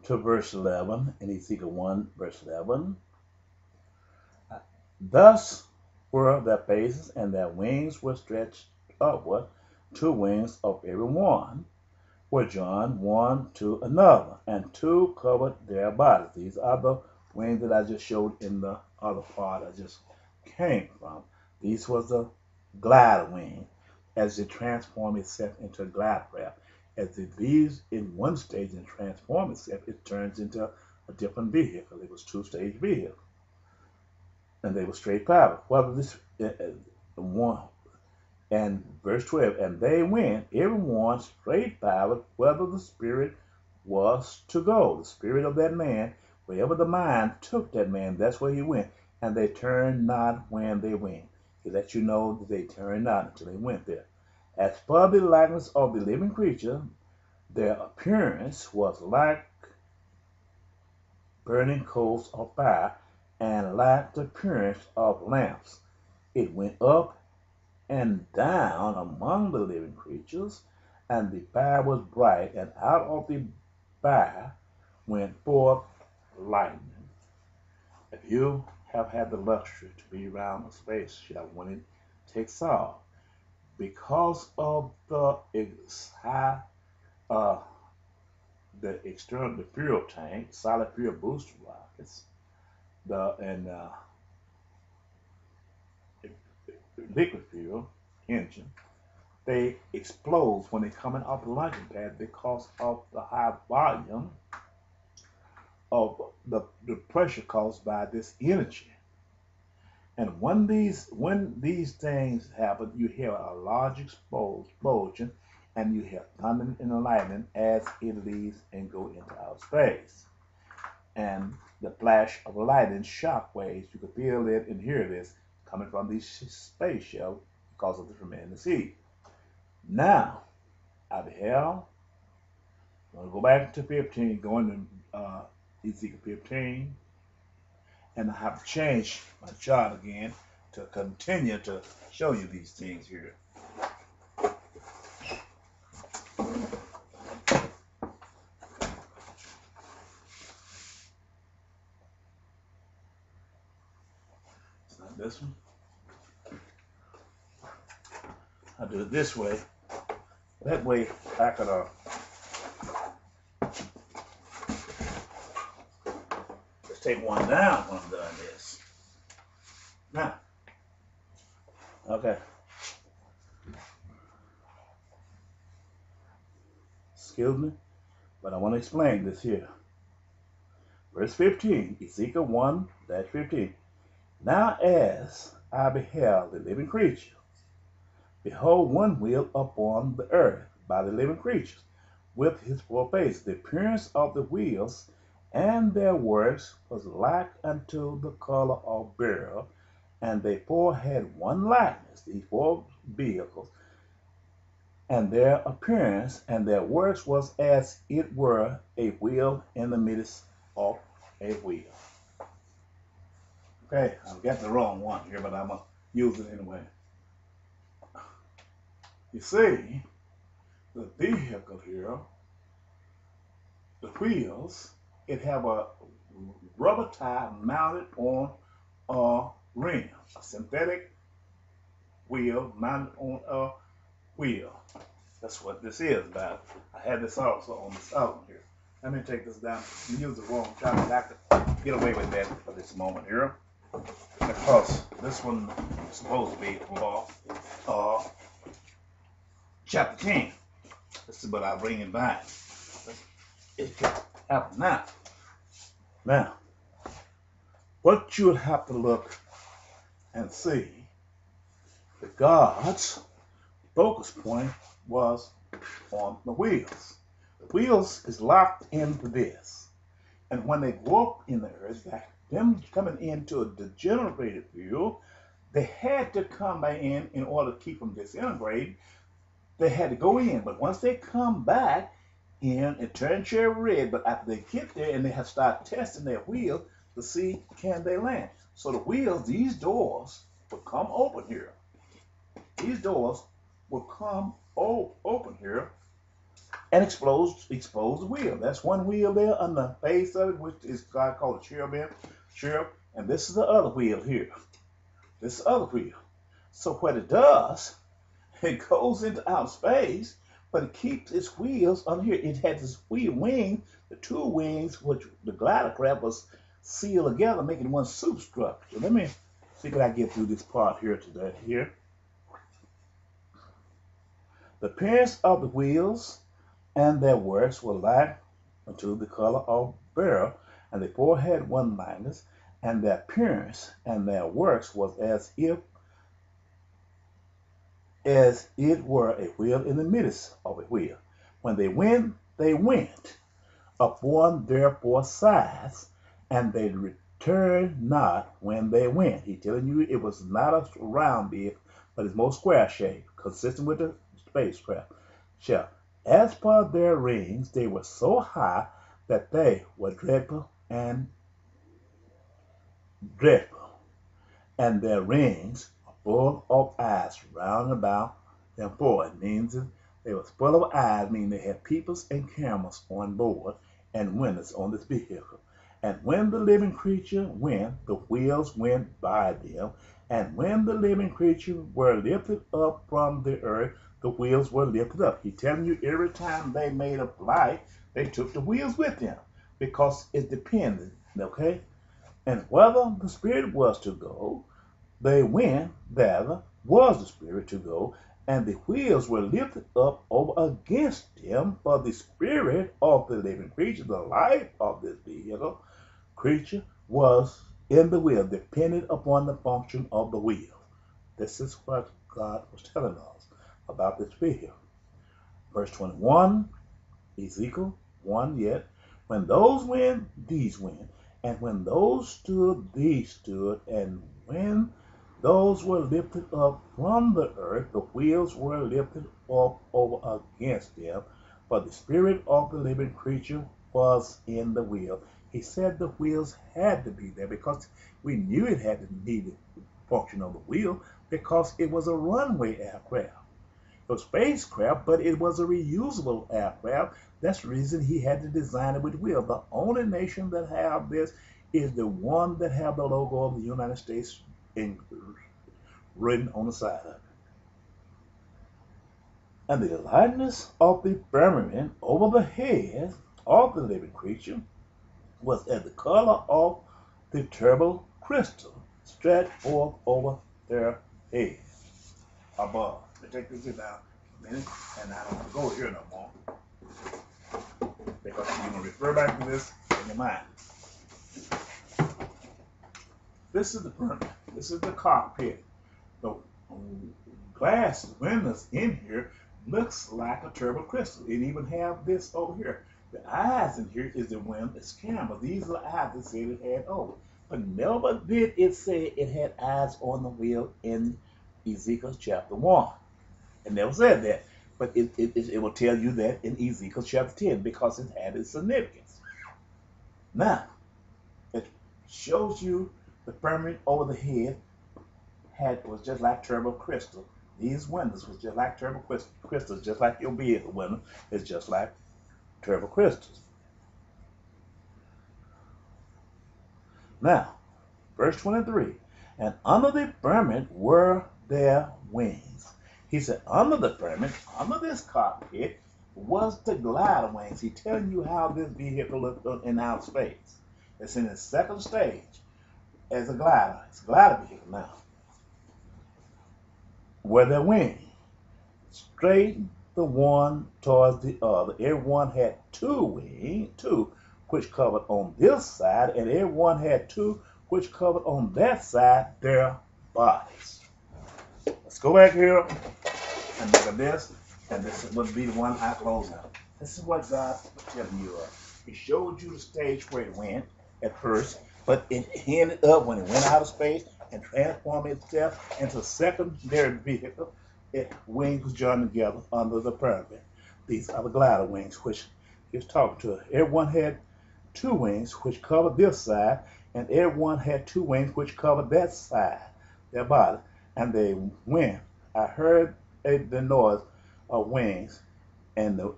to verse 11 in Ezekiel 1, verse 11. Thus were their faces, and their wings were stretched upward, two wings of every one were joined one to another, and two covered their bodies. These are the wings that I just showed in the other part I just came from. These was the glider wing as it transformed itself into a glide craft. As it leaves in one stage and transforms itself, it turns into a different vehicle. It was two-stage vehicle, and they were straight power. Whether this one and verse 12, and they went, everyone straight forward, whether the spirit was to go. The spirit of that man, wherever the mind took that man, that's where he went. And they turned not when they went. He let you know that they turned not until they went there. As for the likeness of the living creature, their appearance was like burning coals of fire, and like the appearance of lamps. It went up and down among the living creatures, and the fire was bright, and out of the fire went forth lightning. If you have had the luxury to be around a space shuttle when it takes off, because of the high, uh, the fuel tank, solid fuel booster rockets, the and liquid fuel engine, they explode when they're coming off the launching pad because of the high volume of the pressure caused by this energy. And when these things happen, you hear a large explosion, and you hear thunder and lightning as it leaves and go into outer space. And the flash of lightning, shock waves, you can feel it and hear this coming from these space shuttles because of the tremendous heat. Now, I beheld, I'm going to go back to 15, going to Ezekiel 15, and I have to change my chart again to continue to show you these things here. It's not this one. I do it this way. That way I could just take one down when I'm done this. Now, okay. Excuse me, but I want to explain this here. Verse 15, Ezekiel 1-15. Now as I beheld the living creature, behold, one wheel upon the earth by the living creatures, with his four faces. The appearance of the wheels and their works was like unto the color of beryl, and they four had one likeness, these four vehicles, and their appearance and their works was as it were a wheel in the midst of a wheel. Okay, I've got the wrong one here, but I'm going to use it anyway. You see, the vehicle here, the wheels, it have a rubber tire mounted on a rim, a synthetic wheel mounted on a wheel. That's what this is about. I had this also on this other one here. Let me take this down. You use the wrong chart. I to get away with that for this moment here, because this one is supposed to be for chapter 10. This is what I bring it back. It could happen now. Now, what you would have to look and see, the God's focus point was on the wheels. The wheels is locked into this. And when they go up in the earth, them coming into a degenerated fuel, they had to come back in order to keep them disintegrated. They had to go in, but once they come back in, it turned cherry red. But after they get there and they have started testing their wheels to see can they land. So the wheels, these doors will come open here. These doors will come open here, and expose the wheel. That's one wheel there on the face of it, which is God called a cherub, and this is the other wheel here. This is the other wheel. So what it does, it goes into outer space, but it keeps its wheels on here. It had this wing, the two wings, which the glider craft was sealed together, making one superstructure. Let me see if I get through this part here today. Here, the appearance of the wheels and their works were like unto the color of beryl, and the four had one likeness, and their appearance and their works was as it were a wheel in the midst of a wheel. When they went upon their four sides, and they returned not when they went. He telling you it was not a round bit, but it's more square shape, consistent with the spacecraft shell. As for their rings, they were so high that they were dreadful, and their rings were full of eyes round about them four. It means that they were full of eyes, meaning they had peoples and cameras on board and windows on this vehicle. And when the living creature went, the wheels went by them. And when the living creature were lifted up from the earth, the wheels were lifted up. He's telling you every time they made a flight, they took the wheels with them because it depended, okay? And whether the spirit was to go, they went, thither was the spirit to go, and the wheels were lifted up over against them, for the spirit of the living creature, the life of this vehicle creature, was in the wheel, dependent upon the function of the wheel. This is what God was telling us about this vehicle. Verse 21, Ezekiel 1 yet. When those went, these went. And when those stood, these stood. And when those were lifted up from the earth, the wheels were lifted up over against them. For the spirit of the living creature was in the wheel. He said the wheels had to be there because we knew it had to be the function of the wheel because it was a runway aircraft. It was spacecraft, but it was a reusable aircraft. That's the reason he had to design it with wheels. The only nation that have this is the one that have the logo of the United States written on the side of it. And the lightness of the firmament over the head of the living creature was as the color of the turbid crystal stretched forth over their heads above. Let me take this down a minute, and I don't want to go here no more because you're going to refer back to this in your mind. This is the firmament. This is the cockpit. The glass windows in here looks like a turbid crystal. It even have this over here. The eyes in here is the wind, it's camera. These are the eyes that said it had over. But never did it say it had eyes on the wheel in Ezekiel chapter 1. It never said that. But it will tell you that in Ezekiel chapter 10 because it had its significance. Now, it shows you the firmament over the head was just like turbid crystal. These windows was just like turbid crystals, just like your vehicle window is just like turbid crystals. Now, verse 23, and under the firmament were their wings. He said, under the firmament, under this cockpit, was the glider wings. He's telling you how this vehicle looked in outer space. It's in its second stage as a glider. It's a glider vehicle now. Were their wings straight the one towards the other. Everyone had two, which covered on this side, and everyone had two, which covered on that side, their bodies. Let's go back here and look at this, and this would be the one I close out. This is what God was telling you. He showed you the stage where it went at first, but it ended up when it went out of space and transformed itself into a secondary vehicle. Its wings was joined together under the firmament. These are the glider wings, which he was talking to. Everyone had two wings, which covered this side, and everyone had two wings, which covered that side, their body. And they went. I heard the noise of wings, and the